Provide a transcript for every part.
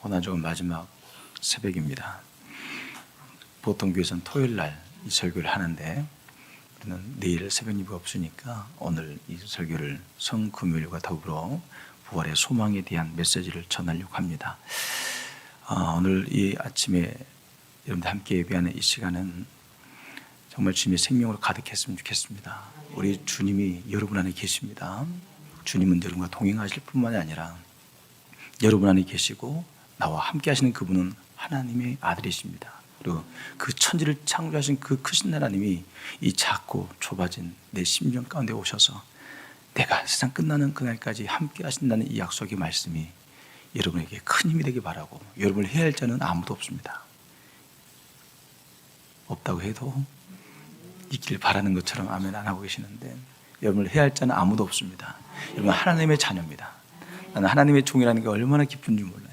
고난주간 마지막 새벽입니다. 보통 교회에서는 토요일 날 이 설교를 하는데 우리는 내일 새벽 예배가 없으니까 오늘 이 설교를 성금요일과 더불어 부활의 소망에 대한 메시지를 전하려고 합니다. 오늘 이 아침에 여러분들 함께 예배하는 이 시간은 정말 주님의 생명으로 가득했으면 좋겠습니다. 우리 주님이 여러분 안에 계십니다. 주님은 여러분과 동행하실 뿐만이 아니라 여러분 안에 계시고 나와 함께 하시는 그분은 하나님의 아들이십니다. 그리고 그 천지를 창조하신 그 크신 하나님이 이 작고 좁아진 내 심령 가운데 오셔서 내가 세상 끝나는 그날까지 함께 하신다는 이 약속의 말씀이 여러분에게 큰 힘이 되길 바라고, 여러분을 해야 할 자는 아무도 없습니다. 없다고 해도 있길 바라는 것처럼 아멘 안 하고 계시는데, 여러분을 해야 할 자는 아무도 없습니다. 여러분 하나님의 자녀입니다. 나는 하나님의 종이라는 게 얼마나 기쁜지 몰라요.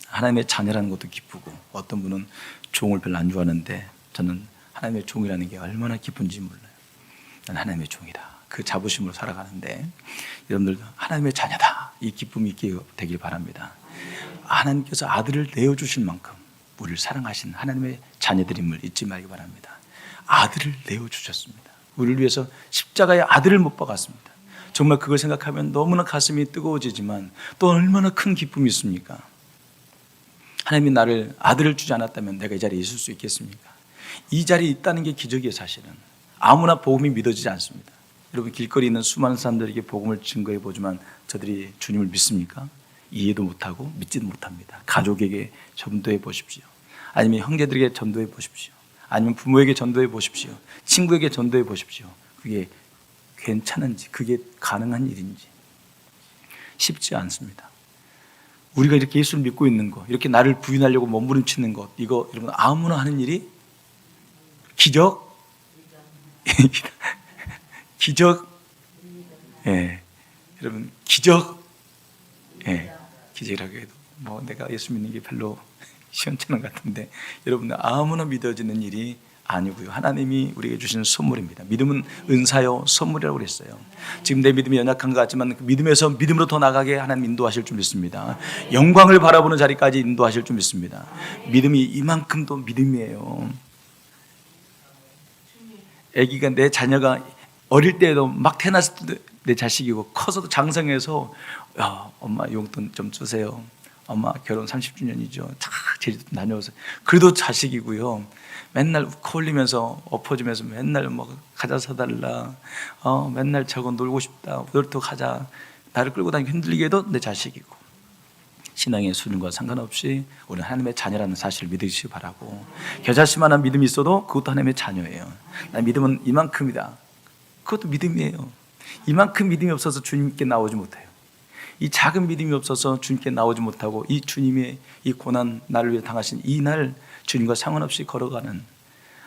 하나님의 자녀라는 것도 기쁘고, 어떤 분은 종을 별로 안 좋아하는데 저는 하나님의 종이라는 게 얼마나 기쁜지 몰라요. 나는 하나님의 종이다, 그 자부심으로 살아가는데, 여러분들 하나님의 자녀다, 이 기쁨이 있게 되길 바랍니다. 하나님께서 아들을 내어주실 만큼 우리를 사랑하신 하나님의 자녀들임을 잊지 말기 바랍니다. 아들을 내어주셨습니다. 우리를 위해서 십자가의 아들을 못 박았습니다. 정말 그걸 생각하면 너무나 가슴이 뜨거워지지만 또 얼마나 큰 기쁨이 있습니까? 하나님이 나를 아들을 주지 않았다면 내가 이 자리에 있을 수 있겠습니까? 이 자리에 있다는 게 기적이에요. 사실은 아무나 복음이 믿어지지 않습니다. 여러분 길거리에 있는 수많은 사람들에게 복음을 증거해 보지만 저들이 주님을 믿습니까? 이해도 못하고 믿지도 못합니다. 가족에게 전도해 보십시오. 아니면 형제들에게 전도해 보십시오. 아니면 부모에게 전도해 보십시오. 친구에게 전도해 보십시오. 그게 괜찮은지, 그게 가능한 일인지 쉽지 않습니다. 우리가 이렇게 예수를 믿고 있는 것, 이렇게 나를 부인하려고 몸부림치는 것, 이거 여러분 아무나 하는 일이 기적? 기적? 예, 여러분 기적? 예, 기적이라고 해도 뭐 내가 예수 믿는 게 별로 시원찮은 것 같은데, 여러분 아무나 믿어지는 일이 아니고요. 하나님이 우리에게 주시는 선물입니다. 믿음은 은사요 선물이라고 그랬어요. 지금 내 믿음이 연약한 것 같지만 그 믿음에서 믿음으로 더 나가게 하나님 인도하실 줄 믿습니다. 영광을 바라보는 자리까지 인도하실 줄 믿습니다. 믿음이 이만큼도 믿음이에요. 아기가, 내 자녀가 어릴 때에도 막 태어났을 때도 내 자식이고, 커서도 장성해서 야, 엄마 용돈 좀 주세요. 엄마 결혼 30주년이죠. 다 제주도 다녀오세요. 그래도 자식이고요. 맨날 콜리면서 엎어지면서 맨날 뭐 과자 사달라, 맨날 저거 놀고 싶다, 놀토 가자, 나를 끌고 다니기 힘들게 해도 내 자식이고, 신앙의 수준과 상관없이 우리는 하나님의 자녀라는 사실을 믿으시기 바라고, 겨자씨만한 믿음이 있어도 그것도 하나님의 자녀예요. 나 믿음은 이만큼이다, 그것도 믿음이에요. 이만큼 믿음이 없어서 주님께 나오지 못해요. 이 작은 믿음이 없어서 주님께 나오지 못하고, 이 주님의 이 고난, 나를 위해 당하신 이 날 주님과 상관없이 걸어가는,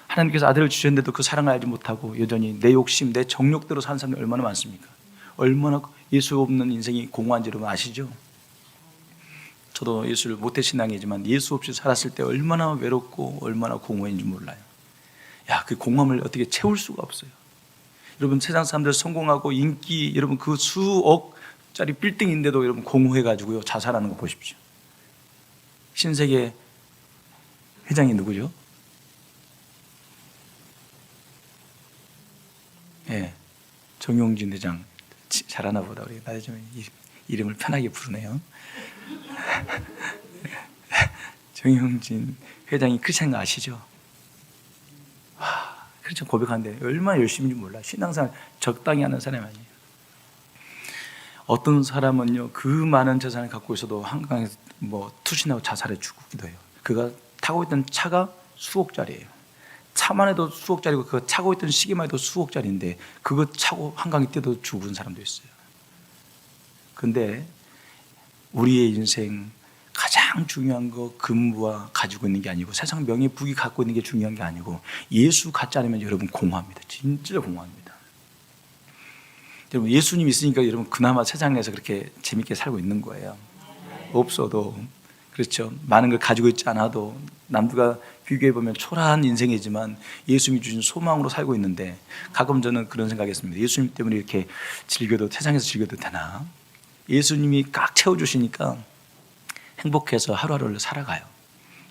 하나님께서 아들을 주셨는데도 그 사랑을 알지 못하고 여전히 내 욕심, 내 정욕대로 사는 사람들이 얼마나 많습니까? 얼마나 예수 없는 인생이 공허한지 여러분 아시죠? 저도 예수를 모태신앙이지만 예수 없이 살았을 때 얼마나 외롭고 얼마나 공허했는지 몰라요. 야, 그 공허함을 어떻게 채울 수가 없어요. 여러분 세상 사람들 성공하고 인기, 여러분 그 수억짜리 빌딩인데도 여러분 공허해가지고요 자살하는 거 보십시오. 신세계 회장이 누구죠? 예, 정용진 회장 잘하나 보다. 우리 나중에 이름을 편하게 부르네요. 정용진 회장이 그 생각 아시죠? 그렇죠. 고백하는데 얼마나 열심인지 몰라. 신앙생활 적당히 하는 사람이 아니에요. 어떤 사람은요 그 많은 재산을 갖고 있어도 한강에서 뭐 투신하고 자살해 죽기도 해요. 그가 타고 있던 차가 수억짜리예요. 차만 해도 수억짜리고 그 차고 있던 시계만 해도 수억짜리인데 그거 차고 한강에 뛰어도 죽은 사람도 있어요. 근데 우리의 인생 가장 중요한 거 금부와 가지고 있는 게 아니고, 세상 명예 부귀 갖고 있는 게 중요한 게 아니고, 예수 갖지 않으면 여러분 공허합니다. 진짜 공허합니다. 여러분 예수님 있으니까 여러분 그나마 세상에서 그렇게 재밌게 살고 있는 거예요. 없어도 그렇죠. 많은 걸 가지고 있지 않아도 남들과 비교해보면 초라한 인생이지만 예수님이 주신 소망으로 살고 있는데, 가끔 저는 그런 생각했습니다. 예수님 때문에 이렇게 즐겨도, 세상에서 즐겨도 되나? 예수님이 꽉 채워주시니까 행복해서 하루하루를 살아가요.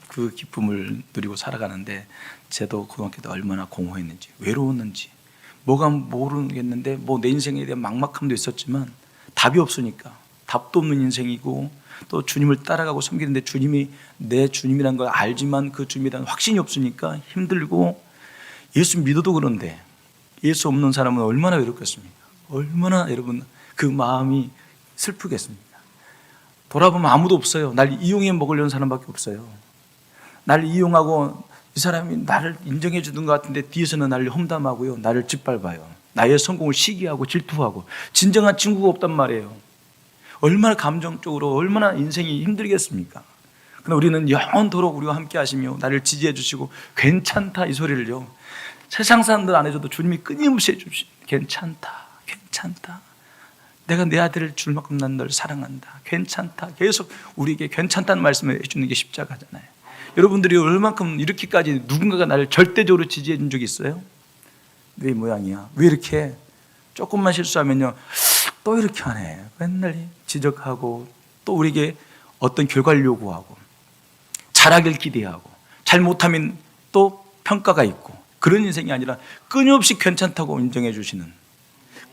그 기쁨을 누리고 살아가는데 저도 고등학교 때 얼마나 공허했는지, 외로웠는지, 뭐가 모르겠는데 내 인생에 대한 막막함도 있었지만 답이 없으니까, 답도 없는 인생이고 또 주님을 따라가고 섬기는데 주님이 내 주님이라는 걸 알지만 그 주님에 대한 확신이 없으니까 힘들고, 예수 믿어도 그런데 예수 없는 사람은 얼마나 외롭겠습니까? 얼마나 여러분 그 마음이 슬프겠습니까? 돌아보면 아무도 없어요. 날 이용해 먹으려는 사람밖에 없어요. 날 이용하고 이 사람이 나를 인정해 주는 것 같은데 뒤에서는 나를 험담하고요, 나를 짓밟아요. 나의 성공을 시기하고 질투하고. 진정한 친구가 없단 말이에요. 얼마나 감정적으로, 얼마나 인생이 힘들겠습니까? 그러나 우리는 영원토록 우리와 함께 하시며 나를 지지해 주시고 괜찮다, 이 소리를요, 세상 사람들 안 해줘도 주님이 끊임없이 해주시. 괜찮다, 괜찮다, 내가 내 아들을 줄 만큼 난 널 사랑한다, 괜찮다. 계속 우리에게 괜찮다는 말씀을 해주는 게 십자가잖아요. 여러분들이 얼만큼 이렇게까지 누군가가 나를 절대적으로 지지해 준 적이 있어요? 내 모양이야, 왜 이렇게 조금만 실수하면요 또 이렇게 하네, 맨날 지적하고 또 우리에게 어떤 결과를 요구하고 잘하길 기대하고 잘못하면 또 평가가 있고, 그런 인생이 아니라 끊임없이 괜찮다고 인정해 주시는,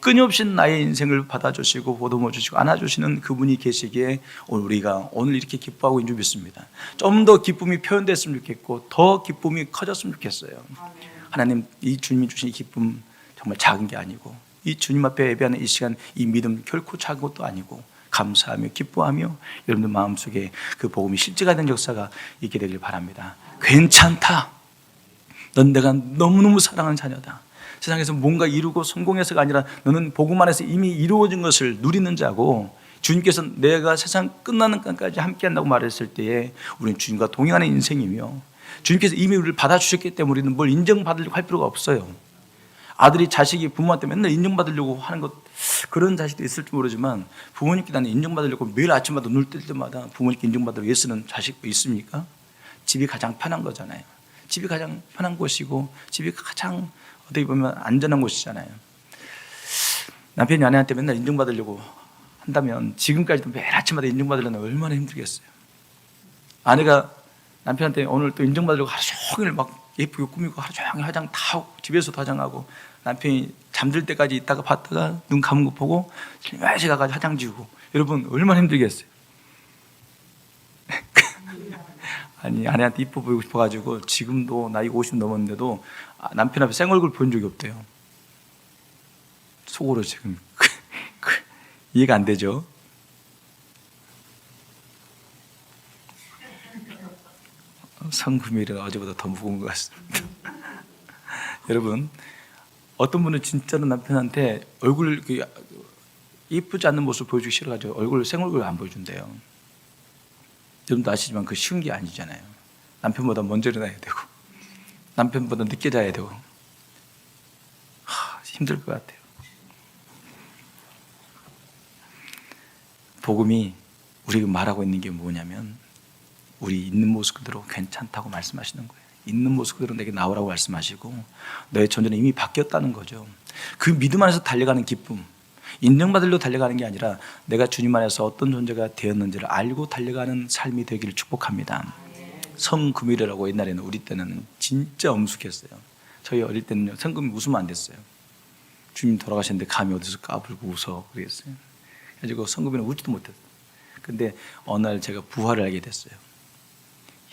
끊임없이 나의 인생을 받아주시고 보듬어 주시고 안아주시는 그분이 계시기에 우리가 오늘 이렇게 기뻐하고 있는 줄 믿습니다. 좀 더 기쁨이 표현됐으면 좋겠고 더 기쁨이 커졌으면 좋겠어요. 하나님, 이 주님이 주신 이 기쁨 정말 작은 게 아니고, 이 주님 앞에 예배하는 이 시간, 이 믿음 결코 작은 것도 아니고, 감사하며 기뻐하며 여러분들 마음속에 그 복음이 실제가 된 역사가 있게 되길 바랍니다. 괜찮다, 넌 내가 너무너무 사랑하는 자녀다, 세상에서 뭔가 이루고 성공해서가 아니라 너는 복음 안에서 이미 이루어진 것을 누리는 자고, 주님께서 내가 세상 끝나는 까지 함께 한다고 말했을 때에 우리는 주님과 동행하는 인생이며, 주님께서 이미 우리를 받아주셨기 때문에 우리는 뭘 인정받으려고 할 필요가 없어요. 아들이 자식이 부모한테 맨날 인정받으려고 하는 것, 그런 자식도 있을지 모르지만 부모님께 나는 인정받으려고 매일 아침마다 눈을 뜰 때마다 부모님께 인정받으려고 애쓰는 자식도 있습니까? 집이 가장 편한 거잖아요. 집이 가장 편한 곳이고 집이 가장 어떻게 보면 안전한 곳이잖아요. 남편이 아내한테 맨날 인정받으려고 한다면 지금까지도 매일 아침마다 인정받으려면 얼마나 힘들겠어요. 아내가 남편한테 오늘 또 인정받으려고 하루 종일 막 예쁘게 꾸미고 하루 종일 화장 다 하고 집에서도 화장하고, 남편이 잠들 때까지 있다가 봤다가 눈 감은 거 보고 실마시 가가지고 화장 지우고, 여러분 얼마나 힘들겠어요. 아니, 아내한테 이뻐 보이고 싶어가지고 지금도 나이 50 넘었는데도 남편 앞에 생얼굴 본 적이 없대요. 속으로 지금 이해가 안 되죠? 성금일은 어제보다 더 무거운 것 같습니다. 여러분, 어떤 분은 진짜로 남편한테 얼굴 이쁘지 않는 모습 보여주기 싫어가지고 생얼굴 안 보여준대요. 여러분도 아시지만 그 쉬운 게 아니잖아요. 남편보다 먼저 일어나야 되고 남편보다 늦게 자야 되고 힘들 것 같아요. 복음이 우리가 말하고 있는 게 뭐냐면, 우리 있는 모습 그대로 괜찮다고 말씀하시는 거예요. 있는 모습 그대로 내게 나오라고 말씀하시고, 너의 존재는 이미 바뀌었다는 거죠. 그 믿음 안에서 달려가는 기쁨, 인정받으려고 달려가는 게 아니라 내가 주님 안에서 어떤 존재가 되었는지를 알고 달려가는 삶이 되기를 축복합니다. 성금요일이라고 옛날에는, 우리 때는 진짜 엄숙했어요. 저희 어릴 때는요, 성금이 웃으면 안 됐어요. 주님 돌아가셨는데 감히 어디서 까불고 웃어 그랬어요. 그래가지고 성금이는 웃지도 못했어요. 근데 어느 날 제가 부활을 알게 됐어요.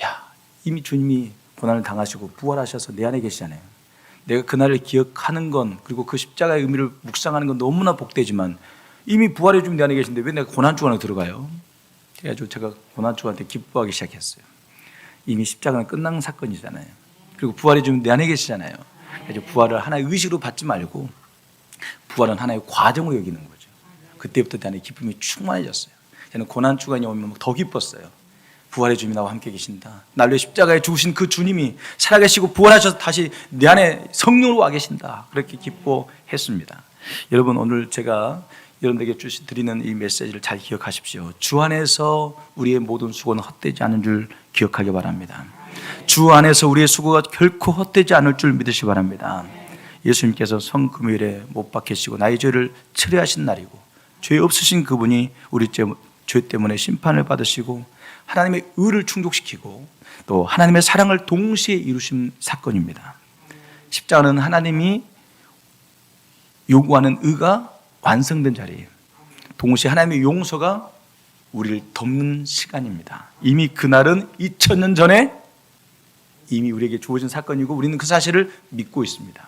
야, 이미 주님이 고난을 당하시고 부활하셔서 내 안에 계시잖아요. 내가 그날을 기억하는 건, 그리고 그 십자가의 의미를 묵상하는 건 너무나 복되지만 이미 부활해 주님 내 안에 계신데 왜 내가 고난주 안에 들어가요? 그래가지고 제가 고난주 안에 기뻐하기 시작했어요. 이미 십자가는 끝난 사건이잖아요. 그리고 부활해 주님 내 안에 계시잖아요. 그래서 부활을 하나의 의식으로 받지 말고 부활은 하나의 과정으로 여기는 거죠. 그때부터 내 안에 기쁨이 충만해졌어요. 저는 고난주간이 오면 더 기뻤어요. 부활의 주님이 나와 함께 계신다. 날 위해 십자가에 죽으신 그 주님이 살아계시고 부활하셔서 다시 내 안에 성령으로 와 계신다. 그렇게 기뻐했습니다. 여러분, 오늘 제가 여러분들에게 드리는 이 메시지를 잘 기억하십시오. 주 안에서 우리의 모든 수고는 헛되지 않은 줄 기억하기 바랍니다. 주 안에서 우리의 수고가 결코 헛되지 않을 줄 믿으시기 바랍니다. 예수님께서 성금요일에 못 박히시고 나의 죄를 철회하신 날이고, 죄 없으신 그분이 우리 죄 죄 때문에 심판을 받으시고 하나님의 의를 충족시키고 또 하나님의 사랑을 동시에 이루신 사건입니다. 십자가는 하나님이 요구하는 의가 완성된 자리예요. 동시에 하나님의 용서가 우리를 덮는 시간입니다. 이미 그날은 2000년 전에 이미 우리에게 주어진 사건이고 우리는 그 사실을 믿고 있습니다.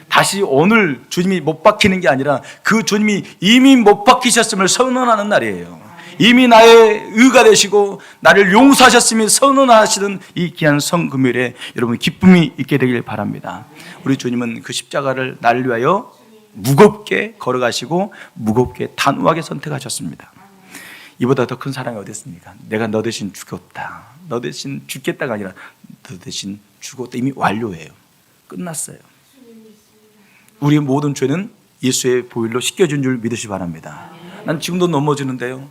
다시 오늘 주님이 못 박히는 게 아니라 그 주님이 이미 못 박히셨음을 선언하는 날이에요. 이미 나의 의가 되시고 나를 용서하셨음을 선언하시는 이 귀한 성금요일에 여러분 기쁨이 있게 되길 바랍니다. 우리 주님은 그 십자가를 나를 위하여 무겁게 걸어가시고 무겁게 단호하게 선택하셨습니다. 이보다 더 큰 사랑이 어디 있습니까? 내가 너 대신 죽었다. 너 대신 죽겠다가 아니라 너 대신 죽었다. 이미 완료예요. 끝났어요. 우리의 모든 죄는 예수의 보혈로 씻겨준 줄 믿으시기 바랍니다. 난 지금도 넘어지는데요.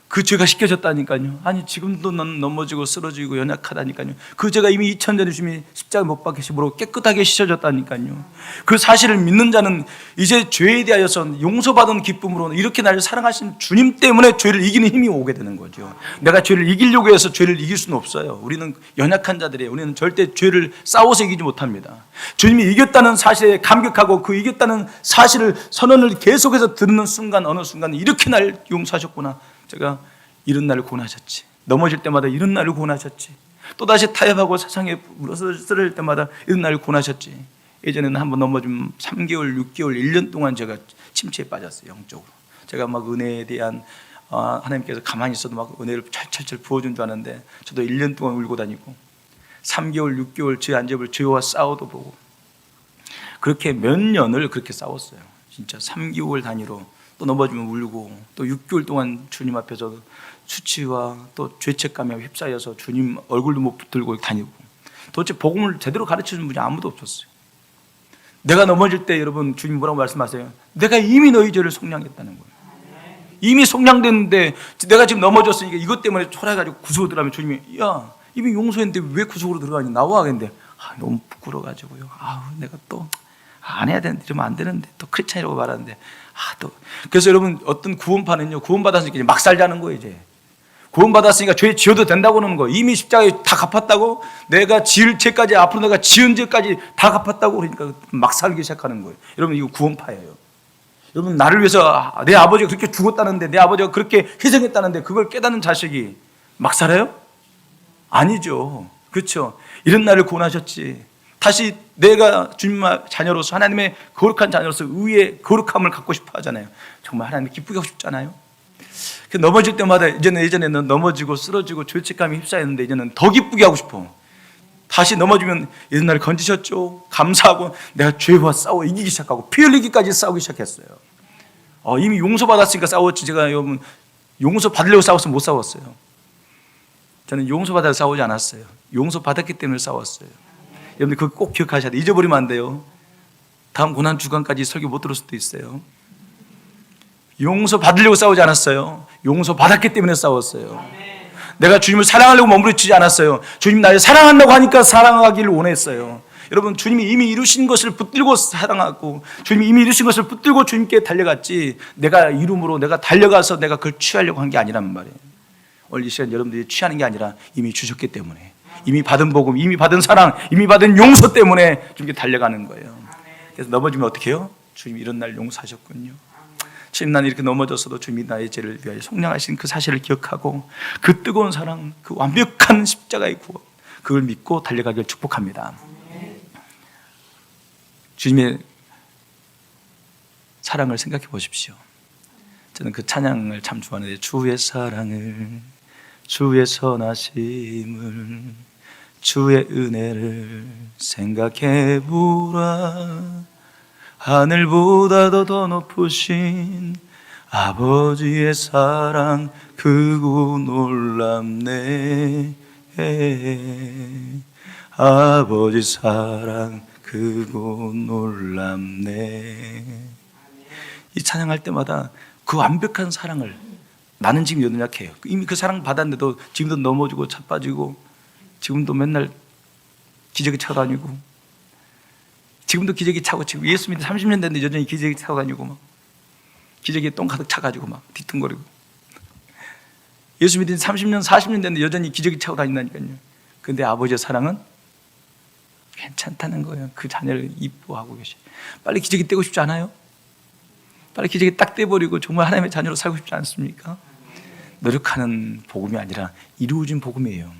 그 죄가 씻겨졌다니까요. 아니 지금도 난 넘어지고 쓰러지고 연약하다니까요. 그 죄가 이미 2000년에 주님이 십자가에 못 박히심으로 깨끗하게 씻어졌다니까요. 그 사실을 믿는 자는 이제 죄에 대하여서 용서받은 기쁨으로 이렇게 나를 사랑하신 주님 때문에 죄를 이기는 힘이 오게 되는 거죠. 내가 죄를 이기려고 해서 죄를 이길 수는 없어요. 우리는 연약한 자들이에요. 우리는 절대 죄를 싸워서 이기지 못합니다. 주님이 이겼다는 사실에 감격하고 그 이겼다는 사실을 선언을 계속해서 듣는 순간 어느 순간 이렇게 날 용서하셨구나. 제가 이런 날을 고난하셨지. 넘어질 때마다 이런 날을 고난하셨지. 또다시 타협하고 세상에 쓰러질 때마다 이런 날을 고난하셨지. 예전에는 한번 넘어지면 3개월, 6개월, 1년 동안 제가 침체에 빠졌어요. 영적으로. 제가 막 은혜에 대한 하나님께서 가만히 있어도 막 은혜를 철철철 부어준 줄 아는데 저도 1년 동안 울고 다니고 3개월, 6개월 제 안접을 죄와 싸워도 보고 그렇게 몇 년을 그렇게 싸웠어요. 진짜 3개월 단위로 또 넘어지면 울고 또 6개월 동안 주님 앞에서 수치와 또 죄책감에 휩싸여서 주님 얼굴도 못 붙들고 다니고 도대체 복음을 제대로 가르쳐주는 분이 아무도 없었어요. 내가 넘어질 때 여러분 주님 뭐라고 말씀하세요? 내가 이미 너희 죄를 속량했다는 거예요. 이미 속량됐는데 내가 지금 넘어졌으니까 이것 때문에 초라해가지고 구속으로 들어가면 주님이 야 이미 용서했는데 왜 구속으로 들어가니 나와 하겠는데 너무 부끄러워가지고요. 내가 또 안 해야 되는데 이러면 안 되는데 또 크리스찬이라고 말하는데 또 그래서 여러분 어떤 구원파는요 구원받았으니까 이제 막 살자는 거예요. 이제 구원받았으니까 죄 지어도 된다고 그러는 거예요. 이미 십자가에 다 갚았다고 내가 지을 죄까지 앞으로 내가 지은 죄까지 다 갚았다고 그러니까 막 살기 시작하는 거예요. 여러분 이거 구원파예요. 여러분 나를 위해서 내 아버지가 그렇게 죽었다는데 내 아버지가 그렇게 희생했다는데 그걸 깨닫는 자식이 막 살아요? 아니죠. 그렇죠. 이런 날을 구원하셨지. 다시 내가 주님의 자녀로서 하나님의 거룩한 자녀로서 의의 거룩함을 갖고 싶어 하잖아요. 정말 하나님이 기쁘게 하고 싶잖아요. 넘어질 때마다 예전에는 넘어지고 쓰러지고 죄책감이 휩싸였는데 이제는 더 기쁘게 하고 싶어. 다시 넘어지면 이런 날을 건지셨죠. 감사하고 내가 죄와 싸워 이기기 시작하고 피 흘리기까지 싸우기 시작했어요. 이미 용서받았으니까 싸웠지. 제가 여러분 용서받으려고 싸웠으면 못 싸웠어요. 저는 용서받아서 싸우지 않았어요. 용서받았기 때문에 싸웠어요. 여러분들 그거 꼭 기억하셔야 돼요. 잊어버리면 안 돼요. 다음 고난 주간까지 설교 못 들을 수도 있어요. 용서받으려고 싸우지 않았어요. 용서받았기 때문에 싸웠어요. 내가 주님을 사랑하려고 머무르지 않았어요. 주님 나를 사랑한다고 하니까 사랑하기를 원했어요. 여러분 주님이 이미 이루신 것을 붙들고 사랑하고 주님이 이미 이루신 것을 붙들고 주님께 달려갔지 내가 이름으로 내가 달려가서 내가 그걸 취하려고 한 게 아니란 말이에요. 오늘 이 시간 여러분들이 취하는 게 아니라 이미 주셨기 때문에 이미 받은 복음, 이미 받은 사랑, 이미 받은 용서 때문에 주님께 달려가는 거예요. 그래서 넘어지면 어떻게 해요? 주님 이런 날 용서하셨군요. 주님 난 이렇게 넘어졌어도 주님이 나의 죄를 위하여 속량하신 그 사실을 기억하고 그 뜨거운 사랑, 그 완벽한 십자가의 구원 그걸 믿고 달려가길 축복합니다. 주님의 사랑을 생각해 보십시오. 저는 그 찬양을 참 좋아하는데 주의 사랑을 주의 선하심을 주의 은혜를 생각해 보라 하늘보다도 더 높으신 아버지의 사랑 크고 놀랍네 아버지 사랑 크고 놀랍네. 이 찬양할 때마다 그 완벽한 사랑을 나는 지금 연약해요. 이미 그 사랑 받았는데도 지금도 넘어지고 차 빠지고 지금도 맨날 기저귀 차고 다니고 지금도 기저귀 차고 지금 예수 믿는 30년 됐는데 여전히 기저귀 차고 다니고 막 기저귀에 똥 가득 차가지고 막 뒤뚱거리고 예수 믿은 30년 40년 됐는데 여전히 기저귀 차고 다닌다니까요. 근데 아버지의 사랑은 괜찮다는 거예요. 그 자녀를 이뻐하고 계셔. 빨리 기저귀 떼고 싶지 않아요? 빨리 기저귀 딱 떼버리고 정말 하나님의 자녀로 살고 싶지 않습니까? 노력하는 복음이 아니라 이루어진 복음이에요.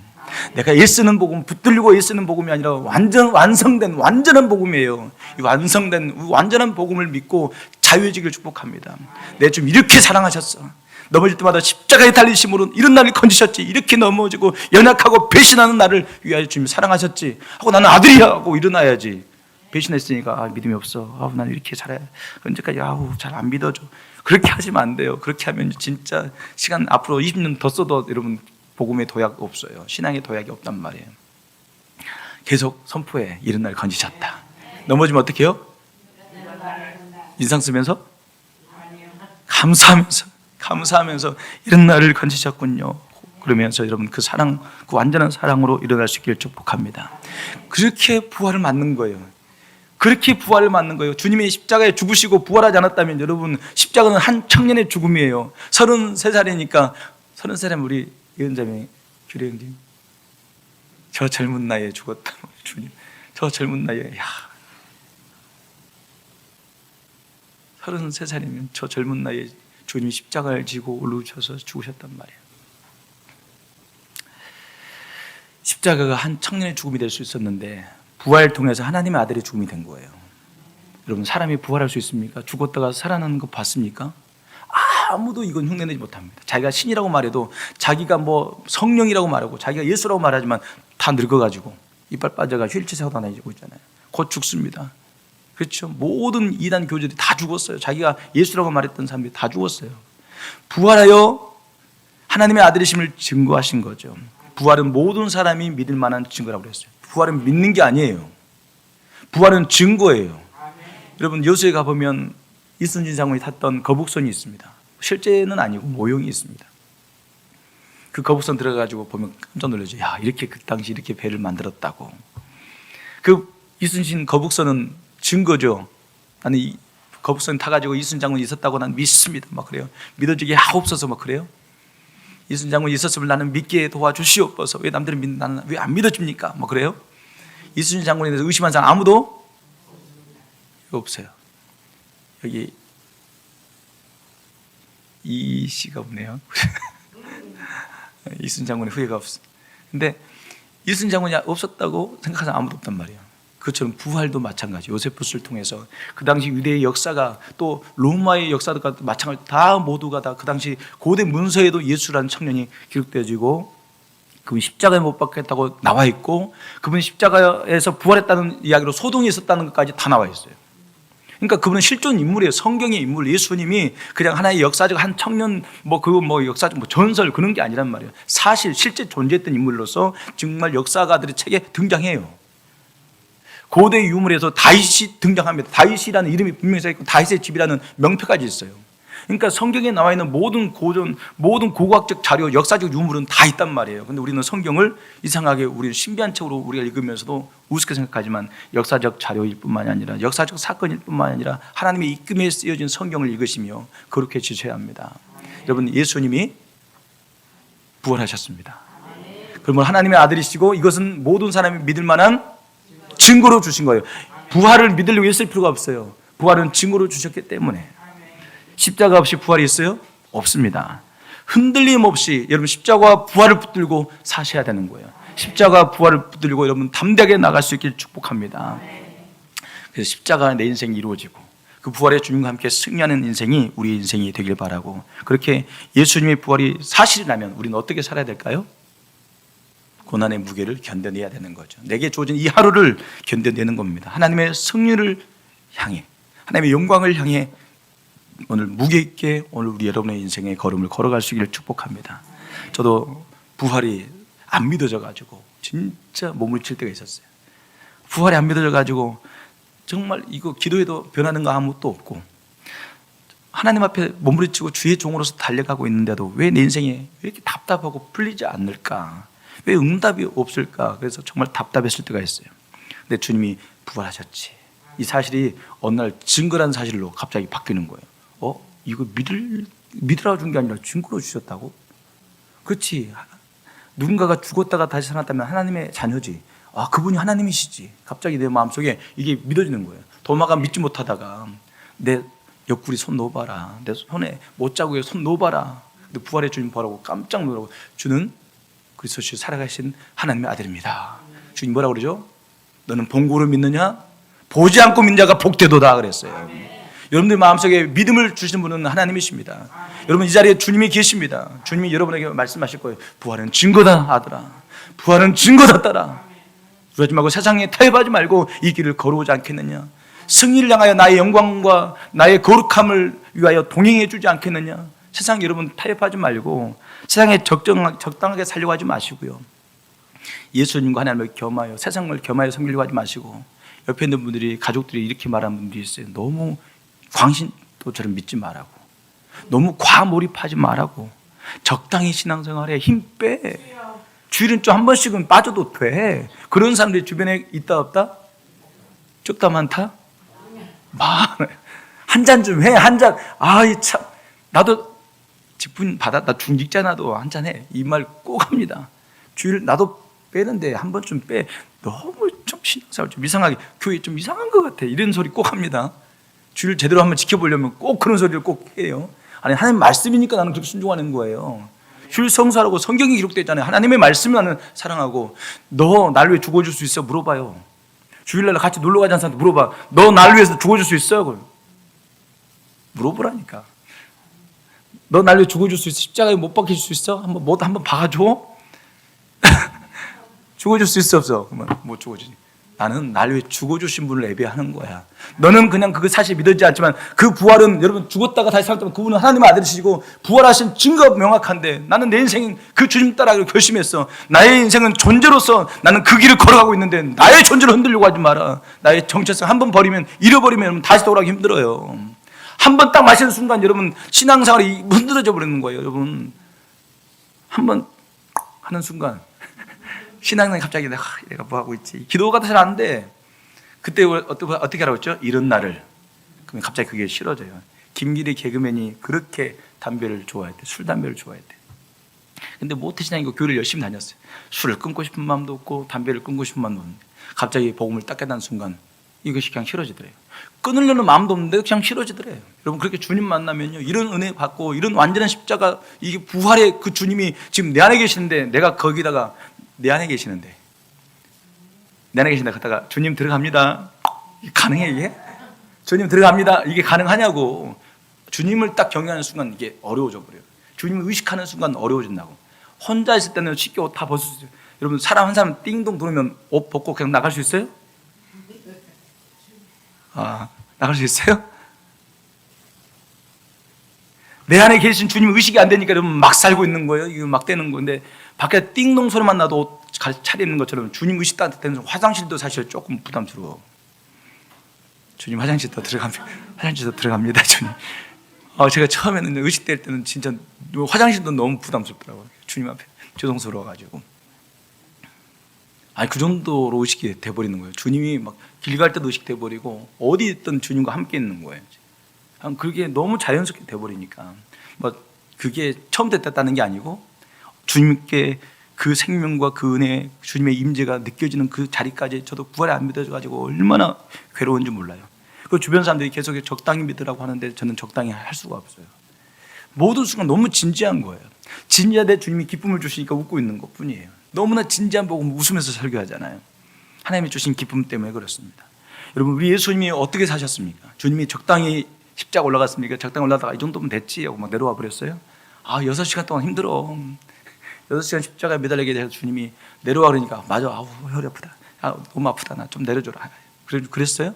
내가 애쓰는 복음, 붙들리고 애쓰는 복음이 아니라 완성된 완전한 복음이에요. 이 완전한 복음을 믿고 자유해지기를 축복합니다. 내 좀 이렇게 사랑하셨어. 넘어질 때마다 십자가에 달리심으로 이런 나를 건지셨지. 이렇게 넘어지고 연약하고 배신하는 나를 위하여 주님이 사랑하셨지 하고 나는 아들이야 하고 일어나야지. 배신했으니까 믿음이 없어. 나는 이렇게 살아야 언제까지 잘 안 믿어줘. 그렇게 하시면 안 돼요. 그렇게 하면 진짜 시간 앞으로 20년 더 써도 여러분 복음의 도약 없어요. 신앙의 도약이 없단 말이에요. 계속 선포해. 이런 날 건지셨다. 넘어지면 어떻게 해요? 인상 쓰면서 감사하면서 이런 날을 건지셨군요. 그러면서 여러분 그 사랑, 그 완전한 사랑으로 일어날 수 있기를 축복합니다. 그렇게 부활을 맞는 거예요. 그렇게 부활을 맞는 거예요. 주님이 십자가에 죽으시고 부활하지 않았다면 여러분 십자가는 한 청년의 죽음이에요. 33살이니까 30살이면 우리 예언자매 규례 형님 저 젊은 나이에 죽었다. 주님 저 젊은 나이에 33살이면 저 젊은 나이에 주님이 십자가를 지고 올라오셔서 죽으셨단 말이에요. 십자가가 한 청년의 죽음이 될 수 있었는데 부활을 통해서 하나님의 아들의 죽음이 된 거예요. 여러분 사람이 부활할 수 있습니까? 죽었다가 살아나는 거 봤습니까? 아무도 이건 흉내내지 못합니다. 자기가 신이라고 말해도 자기가 뭐 성령이라고 말하고 자기가 예수라고 말하지만 다 늙어가지고 이빨 빠져가 휠체어 사고 다니고 있잖아요. 곧 죽습니다. 그렇죠? 모든 이단 교주들이 다 죽었어요. 자기가 예수라고 말했던 사람들이 다 죽었어요. 부활하여 하나님의 아들이심을 증거하신 거죠. 부활은 모든 사람이 믿을 만한 증거라고 그랬어요. 부활은 믿는 게 아니에요. 부활은 증거예요. 여러분 여수에 가보면 이순신 장군이 탔던 거북선이 있습니다. 실제는 아니고 모형이 있습니다. 그 거북선 들어가지고 보면 깜짝 놀라죠. 이렇게 그 당시 이렇게 배를 만들었다고. 그 이순신 거북선은 증거죠. 나는 이 거북선 타가지고 이순신 장군이 있었다고 난 믿습니다. 막 그래요. 믿어지게 하옵소서 막 그래요. 이순신 장군이 있었으면 나는 믿게 도와주시옵소서. 왜 남들은 나는 왜 안 믿어줍니까? 막 그래요. 이순신 장군에 대해서 의심한 사람 아무도 없어요. 여기 이 씨가 없네요. 이순신 장군의 후예가 없어. 근데 이순신 장군이 없었다고 생각하는 사람 아무도 없단 말이에요. 그것처럼 부활도 마찬가지. 요세푸스를 통해서 그 당시 유대의 역사가 또 로마의 역사가 마찬가지. 다 모두가 다 그 당시 고대 문서에도 예수라는 청년이 기록되어지고 그분이 십자가에 못 박혔다고 나와 있고 그분이 십자가에서 부활했다는 이야기로 소동이 있었다는 것까지 다 나와 있어요. 그러니까 그분은 실존 인물이에요. 성경의 인물. 예수님이 그냥 하나의 역사적 한 청년 역사적 전설 그런 게 아니란 말이에요. 사실 실제 존재했던 인물로서 정말 역사가들의 책에 등장해요. 고대 유물에서 다윗이 등장합니다. 다윗이라는 이름이 분명히 써있고 다윗의 집이라는 명패까지 있어요. 그러니까 성경에 나와 있는 모든 고고학적 자료, 역사적 유물은 다 있단 말이에요. 근데 우리는 성경을 이상하게 우리는 신비한 책으로 우리가 읽으면서도 우습게 생각하지만 역사적 자료일 뿐만이 아니라 역사적 사건일 뿐만이 아니라 하나님의 이끌림에 쓰여진 성경을 읽으시며 그렇게 지셔야 합니다. 여러분 예수님이 부활하셨습니다. 그러면 하나님의 아들이시고 이것은 모든 사람이 믿을 만한 증거로 주신 거예요. 부활을 믿으려고 했을 필요가 없어요. 부활은 증거로 주셨기 때문에. 십자가 없이 부활이 있어요? 없습니다. 흔들림 없이 여러분 십자가와 부활을 붙들고 사셔야 되는 거예요. 십자가와 부활을 붙들고 여러분 담대하게 나갈 수 있기를 축복합니다. 그래서 십자가가 내 인생이 이루어지고 그 부활의 주님과 함께 승리하는 인생이 우리의 인생이 되길 바라고 그렇게 예수님의 부활이 사실이라면 우리는 어떻게 살아야 될까요? 고난의 무게를 견뎌내야 되는 거죠. 내게 주어진 이 하루를 견뎌내는 겁니다. 하나님의 승리를 향해 하나님의 영광을 향해 오늘 무게 있게 오늘 우리 여러분의 인생의 걸음을 걸어갈 수 있기를 축복합니다. 저도 부활이 안 믿어져 가지고 진짜 몸부림칠 때가 있었어요. 부활이 안 믿어져 가지고 정말 이거 기도해도 변하는 거 아무것도 없고 하나님 앞에 몸부림치고 주의 종으로서 달려가고 있는데도 왜 내 인생이 왜 이렇게 답답하고 풀리지 않을까? 왜 응답이 없을까? 그래서 정말 답답했을 때가 있어요. 근데 주님이 부활하셨지. 이 사실이 어느 날 증거라는 사실로 갑자기 바뀌는 거예요. 이거 믿으라고 준 게 아니라 증거로 주셨다고? 그렇지. 누군가가 죽었다가 다시 살았다면 하나님의 자녀지. 아, 그분이 하나님이시지. 갑자기 내 마음속에 이게 믿어지는 거예요. 도마가 믿지 못하다가 내 옆구리 손 놓아봐라, 내 손에 못자국에 손 놓아봐라. 근데 부활의 주님 보라고 깜짝 놀라고, 주는 그리스도시 살아가신 하나님의 아들입니다. 주님 뭐라고 그러죠? 너는 본고로 믿느냐? 보지 않고 믿는 자가 복되도다 그랬어요. 여러분들 마음속에 믿음을 주시는 분은 하나님이십니다. 여러분 이 자리에 주님이 계십니다. 주님이 여러분에게 말씀하실 거예요. 부활은 증거다 아들아. 부활은 증거다 딸아. 그러지 말고 세상에 타협하지 말고 이 길을 걸어오지 않겠느냐. 승리를 향하여 나의 영광과 나의 거룩함을 위하여 동행해 주지 않겠느냐. 세상 여러분 타협하지 말고 세상에 적당하게 살려고 하지 마시고요. 예수님과 하나님을 겸하여 세상을 겸하여 섬기려고 하지 마시고, 옆에 있는 분들이, 가족들이 이렇게 말하는 분들이 있어요. 너무 광신도처럼 믿지 말라고, 너무 과몰입하지 말라고, 적당히 신앙생활에 힘 빼. 주일은 좀 한 번씩은 빠져도 돼. 그런 사람들이 주변에 있다 없다? 적다 많다? 많아. 한 잔 좀 해. 한 잔. 아이 참, 나도 직분 받아, 나 중직자, 나도 한 잔 해. 이 말 꼭 합니다. 주일 나도 빼는데 한 번 좀 빼. 너무 좀 신앙생활 좀 이상하게, 교회 좀 이상한 것 같아. 이런 소리 꼭 합니다. 주일 제대로 한번 지켜보려면 꼭 그런 소리를 꼭 해요. 아니, 하나님 말씀이니까 나는 그렇게 순종하는 거예요. 주일 성수하라고 성경이 기록되어 있잖아요. 하나님의 말씀을 나는 사랑하고. 너 날 위해 죽어줄 수 있어? 물어봐요. 주일날 같이 놀러 가자는 사람한테 물어봐. 너 날 위해서 죽어줄 수 있어요? 물어보라니까. 너 날 위해 죽어줄 수 있어? 십자가에 못 박힐 수 있어? 한번 박아줘? 죽어줄 수 있어 없어? 그러면 못 죽어주지. 나는 날 위해 죽어주신 분을 예배하는 거야. 너는 그냥 그거 사실 믿어지지 않지만 그 부활은, 여러분 죽었다가 다시 살았다면 그분은 하나님의 아들이시고 부활하신 증거가 명확한데, 나는 내 인생은 그 주님 따라가기로 결심했어. 나의 인생은 존재로서 나는 그 길을 걸어가고 있는데 나의 존재를 흔들려고 하지 마라. 나의 정체성 한 번 버리면, 잃어버리면 여러분 다시 돌아가기 힘들어요. 한 번 딱 마시는 순간 여러분 신앙생활이 흔들어져 버리는 거예요. 여러분 한 번 하는 순간 신앙생활이 갑자기 내가 뭐 하고 있지? 기도가 잘 안 돼. 그때 어떻게 하라고 했죠? 이런 날을. 그러면 갑자기 그게 싫어져요. 김기리 개그맨이 그렇게 담배를 좋아했대. 술, 담배를 좋아했대. 근데 모태신앙이고 교회를 열심히 다녔어요. 술을 끊고 싶은 마음도 없고 담배를 끊고 싶은 마음도 없는데 갑자기 복음을 딱 깨닫는 순간 이것이 그냥 싫어지더래요. 끊으려는 마음도 없는데 그냥 싫어지더래요. 여러분 그렇게 주님 만나면요, 이런 은혜 받고 이런 완전한 십자가, 이게 부활의 그 주님이 지금 내 안에 계시는데, 내가 거기다가 내 안에 계시는데, 내 안에 계신다 갔다가 주님 들어갑니다. 가능해 이게? 주님 들어갑니다. 이게 가능하냐고. 주님을 딱 경외하는 순간 이게 어려워져 버려요. 주님을 의식하는 순간 어려워진다고. 혼자 있을 때는 쉽게 옷 다 벗을 수 있어요. 여러분 사람 한 사람 띵동 들어오면 옷 벗고 그냥 나갈 수 있어요? 아, 나갈 수 있어요? 내 안에 계신 주님 의식이 안 되니까 여러분 막 살고 있는 거예요. 이거 막 되는 건데, 밖에 띵동 소리만 나도 옷 차리는 것처럼 주님 의식 따뜻해서 화장실도 사실 조금 부담스러워. 주님 화장실도 들어갑니다. 주님. 제가 처음에는 의식될 때는 진짜 화장실도 너무 부담스럽더라고요. 주님 앞에 죄송스러워가지고. 아니 그 정도로 의식이 돼버리는 거예요. 주님이 막 길 갈 때도 의식돼 버리고 어디 있든 주님과 함께 있는 거예요. 그게 너무 자연스럽게 돼버리니까, 뭐 그게 처음부터 됐다는 게 아니고 주님께 그 생명과 그 은혜, 주님의 임재가 느껴지는 그 자리까지 저도 부활이 안 믿어져가지고 얼마나 괴로운지 몰라요. 그 주변 사람들이 계속 적당히 믿으라고 하는데 저는 적당히 할 수가 없어요. 모든 순간 너무 진지한 거예요. 진지한데 주님이 기쁨을 주시니까 웃고 있는 것 뿐이에요. 너무나 진지한 복음 웃으면서 설교하잖아요. 하나님이 주신 기쁨 때문에 그렇습니다. 여러분 우리 예수님이 어떻게 사셨습니까? 주님이 적당히 십자가 올라갔습니까? 적당히 올라가다가 이 정도면 됐지 하고 막 내려와 버렸어요? 6시간 동안 힘들어. 6시간 십자가에 매달리게 돼서 주님이 내려와 그러니까, 맞아, 허리 아프다, 너무 아프다, 나 좀 내려줘라. 그랬어요?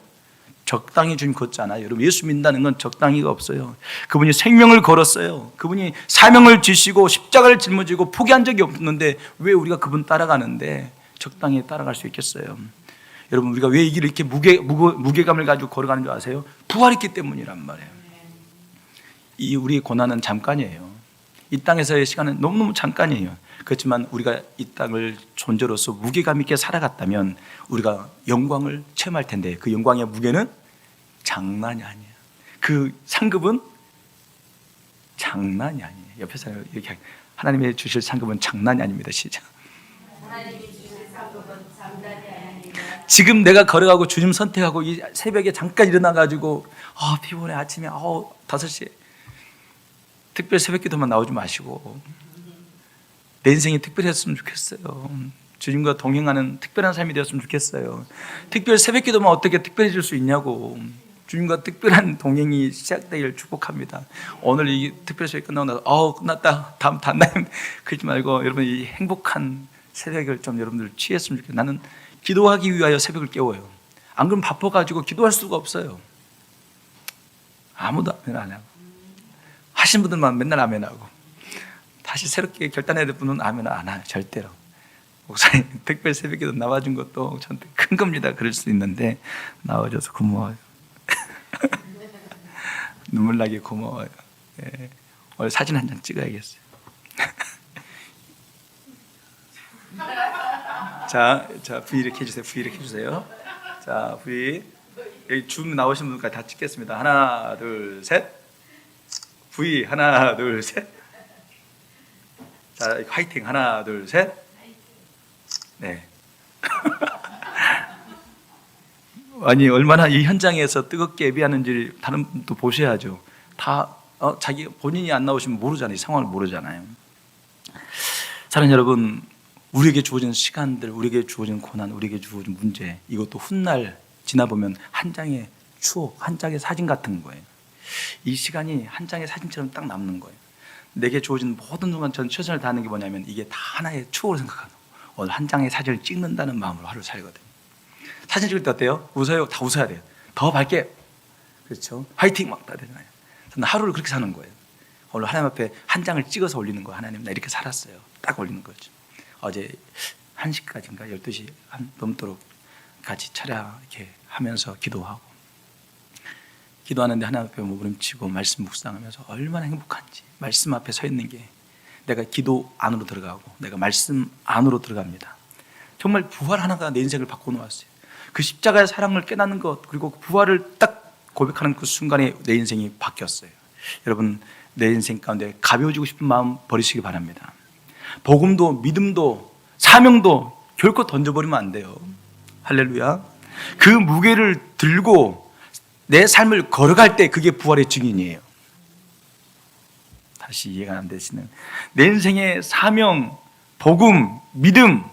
적당히 주님 걷잖아요. 여러분 예수 믿는다는 건 적당히가 없어요. 그분이 생명을 걸었어요. 그분이 사명을 지시고 십자가를 짊어지고 포기한 적이 없는데 왜 우리가 그분 따라가는데 적당히 따라갈 수 있겠어요? 여러분 우리가 왜 이 길을 이렇게 무게감을 가지고 걸어가는 줄 아세요? 부활했기 때문이란 말이에요. 이 우리의 고난은 잠깐이에요. 이 땅에서의 시간은 너무너무 잠깐이에요. 그렇지만 우리가 이 땅을 존재로서 무게감 있게 살아갔다면 우리가 영광을 체험할 텐데, 그 영광의 무게는 장난이 아니에요. 그 상급은 장난이 아니에요. 옆에 사람 이렇게 하나님의 주실 상급은 장난이 아닙니다. 시작. 지금 내가 걸어가고 주님 선택하고 이 새벽에 잠깐 일어나가지고 피곤해 아침에 5시에 특별 새벽 기도만 나오지 마시고 내 인생이 특별했으면 좋겠어요. 주님과 동행하는 특별한 삶이 되었으면 좋겠어요. 특별 새벽 기도만 어떻게 특별해질 수 있냐고. 주님과 특별한 동행이 시작되기를 축복합니다. 오늘 이 특별 새벽 끝나고 나서 끝났다 다음 단날 그러지 말고 여러분 이 행복한 새벽을 좀 여러분들 취했으면 좋겠어요. 나는 기도하기 위하여 새벽을 깨워요. 안 그러면 바빠가지고 기도할 수가 없어요. 아무도 아멘 안 하고 하신 분들만 맨날 아멘 하고 다시 새롭게 결단해야 될 분은 아멘 안 해요. 절대로. 목사님 특별 새벽기도 나와준 것도 저한테 큰 겁니다. 그럴 수 있는데 나와줘서 고마워요. 눈물 나게 고마워요. 예. 오늘 사진 한 장 찍어야겠어요. 자, V 이렇게 해주세요. V 이렇게 해주세요. 자, V 여기 줌 나오신 분까지 다 찍겠습니다. 하나, 둘, 셋. V 하나, 둘, 셋. 자, 화이팅 하나, 둘, 셋. 네. 아니 얼마나 이 현장에서 뜨겁게 예배하는지 다른 분도 보셔야죠. 다 자기 본인이 안 나오시면 모르잖아요. 이 상황을 모르잖아요. 사랑하는 여러분, 우리에게 주어진 시간들, 우리에게 주어진 고난, 우리에게 주어진 문제, 이것도 훗날 지나보면 한 장의 추억, 한 장의 사진 같은 거예요. 이 시간이 한 장의 사진처럼 딱 남는 거예요. 내게 주어진 모든 순간 전 최선을 다하는 게 뭐냐면 이게 다 하나의 추억으로 생각하고 오늘 한 장의 사진을 찍는다는 마음으로 하루 살거든요. 사진 찍을 때 어때요? 웃어요? 다 웃어야 돼요. 더 밝게. 그렇죠? 화이팅 막 다 되잖아요. 저는 하루를 그렇게 사는 거예요. 오늘 하나님 앞에 한 장을 찍어서 올리는 거예요. 하나님 나 이렇게 살았어요. 딱 올리는 거죠. 어제 1시까지인가 12시 넘도록 같이 차례 이렇게 하면서 기도하고 기도하는데 하나님 앞에 몸부림치고 말씀 묵상하면서 얼마나 행복한지 말씀 앞에 서 있는 게 내가 기도 안으로 들어가고 내가 말씀 안으로 들어갑니다. 정말 부활 하나가 내 인생을 바꿔놓았어요. 그 십자가의 사랑을 깨닫는 것 그리고 부활을 딱 고백하는 그 순간에 내 인생이 바뀌었어요. 여러분 내 인생 가운데 가벼워지고 싶은 마음 버리시기 바랍니다. 복음도 믿음도 사명도 결코 던져버리면 안 돼요. 할렐루야. 그 무게를 들고 내 삶을 걸어갈 때 그게 부활의 증인이에요. 다시 이해가 안 되시는 내 인생의 사명, 복음, 믿음,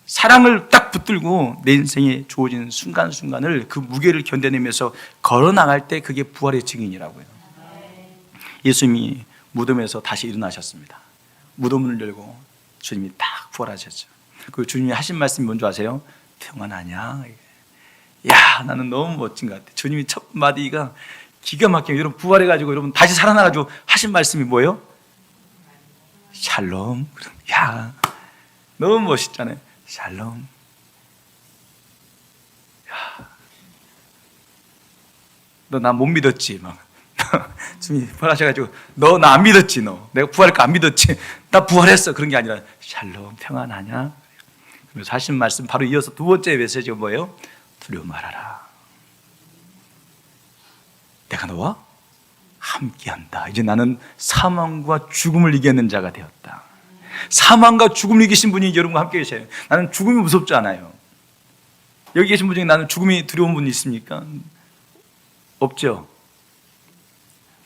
사랑을 딱 붙들고 내 인생에 주어진 순간순간을 그 무게를 견뎌내면서 걸어나갈 때 그게 부활의 증인이라고요. 예수님이 무덤에서 다시 일어나셨습니다. 무덤문을 열고 주님이 딱 부활하셨죠. 그 주님이 하신 말씀이 뭔지 아세요? 평안하냐? 야, 나는 너무 멋진 것 같아요. 주님이 첫 마디가 기가 막히게 여러분 부활해가지고 여러분 다시 살아나가지고 하신 말씀이 뭐예요? 샬롬. 야, 너무 멋있잖아요. 샬롬. 야, 너 나 못 믿었지? 막 주님이 부활하셔가지고 너 나 안 믿었지? 너 내가 부활할까 안 믿었지? 나 부활했어. 그런 게 아니라 샬롬 평안하냐? 그래서 하신 말씀 바로 이어서 두 번째 메시지가 뭐예요? 두려워 말아라. 내가 너와 함께한다. 이제 나는 사망과 죽음을 이기는 자가 되었다. 사망과 죽음을 이기신 분이 여러분과 함께 계셔요. 나는 죽음이 무섭지 않아요. 여기 계신 분 중에 나는 죽음이 두려운 분이 있습니까? 없죠?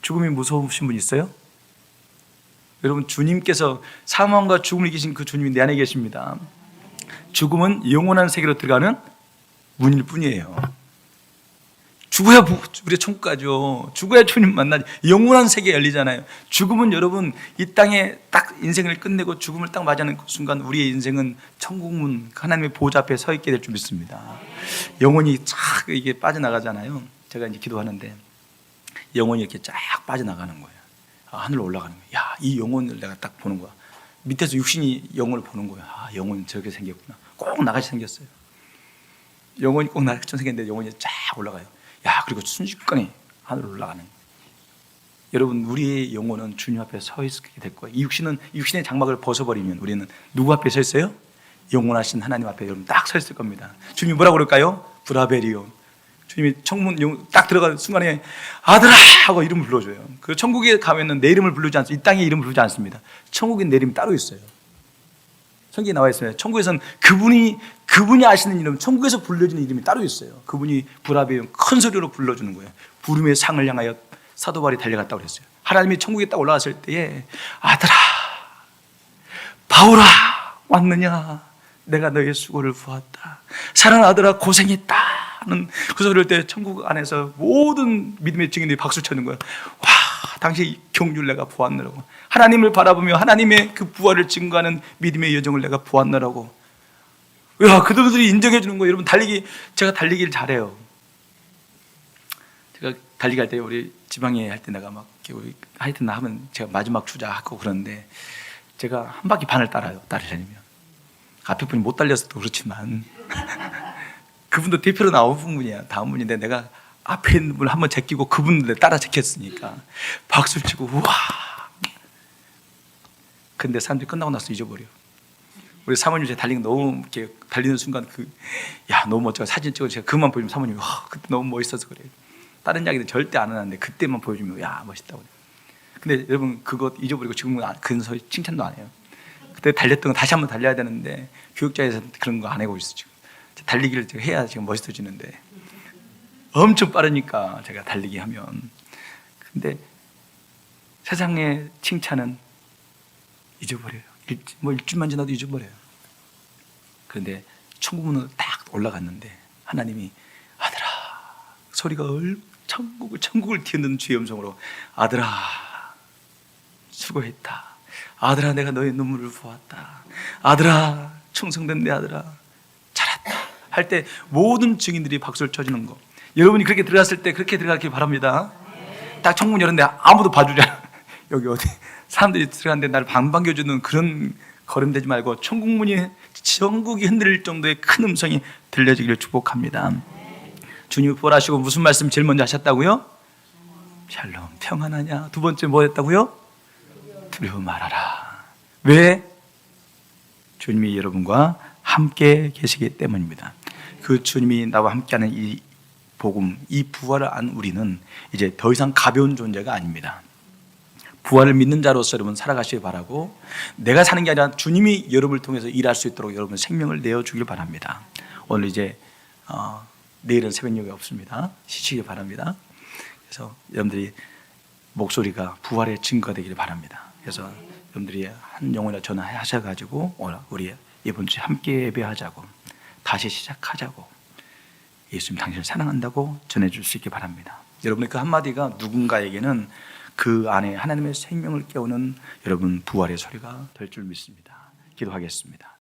죽음이 무서우신 분 있어요? 여러분 주님께서 사망과 죽음을 이기신 그 주님이 내 안에 계십니다. 죽음은 영원한 세계로 들어가는 문일 뿐이에요. 죽어야 우리가 천국 가죠. 죽어야 주님 만나지. 영원한 세계 열리잖아요. 죽음은 여러분 이 땅에 딱 인생을 끝내고 죽음을 딱 맞이하는 그 순간 우리의 인생은 천국문 하나님의 보좌 앞에 서 있게 될 줄 믿습니다. 영혼이 쫙 이게 빠져나가잖아요. 제가 이제 기도하는데 영혼이 이렇게 쫙 빠져나가는 거예요. 하늘로 올라가는 거예요. 야, 이 영혼을 내가 딱 보는 거야. 밑에서 육신이 영혼을 보는 거예요. 영혼이 저렇게 생겼구나. 꼭 나같이 생겼어요. 영혼이 꼭 나같이 생겼는데 영혼이 쫙 올라가요. 야, 그리고 순식간에 하늘로 올라가는 거예요. 여러분 우리의 영혼은 주님 앞에 서 있게 될 거예요. 이 육신의 장막을 벗어버리면 우리는 누구 앞에 서 있어요? 영원하신 하나님 앞에 여러분 딱 서 있을 겁니다. 주님이 뭐라고 그럴까요? 브라베리온. 주님이 천문 딱 들어가는 순간에 아들아 하고 이름을 불러줘요. 그 천국에 가면은 내 이름을 부르지 않습니다. 이 땅의 이름을 부르지 않습니다. 천국에 내 이름이 따로 있어요. 성경에 나와 있어요. 천국에서는 그분이 아시는 이름, 천국에서 불려주는 이름이 따로 있어요. 그분이 불합에 큰 소리로 불러주는 거예요. 부름의 상을 향하여 사도 바울이 달려갔다고 그랬어요. 하나님이 천국에 딱 올라갔을 때에 아들아 바울아 왔느냐, 내가 너의 수고를 보았다. 사랑하는 아들아 고생했다 하는 그 소리를 때 천국 안에서 모든 믿음의 증인들이 박수 쳐는 거예요. 와, 당시 경주를 내가 보았느라고, 하나님을 바라보며 하나님의 그 부활을 증거하는 믿음의 여정을 내가 보았느라고. 야, 그들이 인정해 주는 거예요. 여러분, 제가 달리기를 잘해요. 제가 달리기 할 때 우리 지방에 할 때 내가 막 하여튼 하면 제가 마지막 주자하고 그러는데 제가 한 바퀴 반을 따라요. 따라다니면 앞에 분이 못 달렸어도 그렇지만 그분도 대표로 나온 분이야. 다음 분인데 내가 앞에 있는 분을 한번 제끼고 그분들 따라 제꼈으니까 박수를 치고 우와. 근데 사람들이 끝나고 나서 잊어버려. 우리 사모님 제가 달리는 거 너무 이렇게 달리는 순간 야 너무 멋져, 사진 찍어 제가 그만 보여주면 사모님이 와 그때 너무 멋있어서 그래. 다른 이야기는 절대 안 하는데 그때만 보여주면 야 멋있다고 그래. 근데 여러분 그거 잊어버리고 지금은 그 소리 칭찬도 안 해요. 그때 달렸던 거 다시 한번 달려야 되는데 교육자에서 그런 거 안 하고 있어. 지금 달리기를 제가 해야 지금 멋있어지는데 엄청 빠르니까 제가 달리기 하면. 근데 세상의 칭찬은 잊어버려요. 일주일만 지나도 잊어버려요. 그런데 천국문으로 딱 올라갔는데 하나님이 아들아, 소리가 천국을 뒤흔드는 주의 음성으로 아들아 수고했다. 아들아 내가 너의 눈물을 보았다. 아들아 충성된 내 아들아 잘했다 할 때 모든 증인들이 박수를 쳐주는 거. 여러분이 그렇게 들어갔을 때 그렇게 들어가길 바랍니다. 딱 천국 열었는데 아무도 봐주잖아. 여기 어디 사람들이 들어갔는데 나를 반겨주는 그런 걸음되지 말고 천국문이 전국이 흔들릴 정도의 큰 음성이 들려지기를 축복합니다. 주님이 부활하시고 무슨 말씀 제일 먼저 하셨다고요? 샬롬 평안하냐. 두 번째 뭐 했다고요? 두려워 말아라. 왜? 주님이 여러분과 함께 계시기 때문입니다. 그 주님이 나와 함께하는 이 복음, 이 부활을 안 우리는 이제 더 이상 가벼운 존재가 아닙니다. 부활을 믿는 자로서 여러분 살아가시길 바라고, 내가 사는 게 아니라 주님이 여러분을 통해서 일할 수 있도록 여러분 생명을 내어주길 바랍니다. 오늘 이제 내일은 새벽녘이 없습니다. 쉬시길 바랍니다. 그래서 여러분들이 목소리가 부활의 증거가 되기를 바랍니다. 그래서 여러분들이 한 영혼이나 전화하셔가지고 오늘 우리 이번 주에 함께 예배하자고, 다시 시작하자고, 예수님 당신을 사랑한다고 전해줄 수 있게 바랍니다. 여러분의 그 한마디가 누군가에게는 그 안에 하나님의 생명을 깨우는 여러분 부활의 소리가 될 줄 믿습니다. 기도하겠습니다.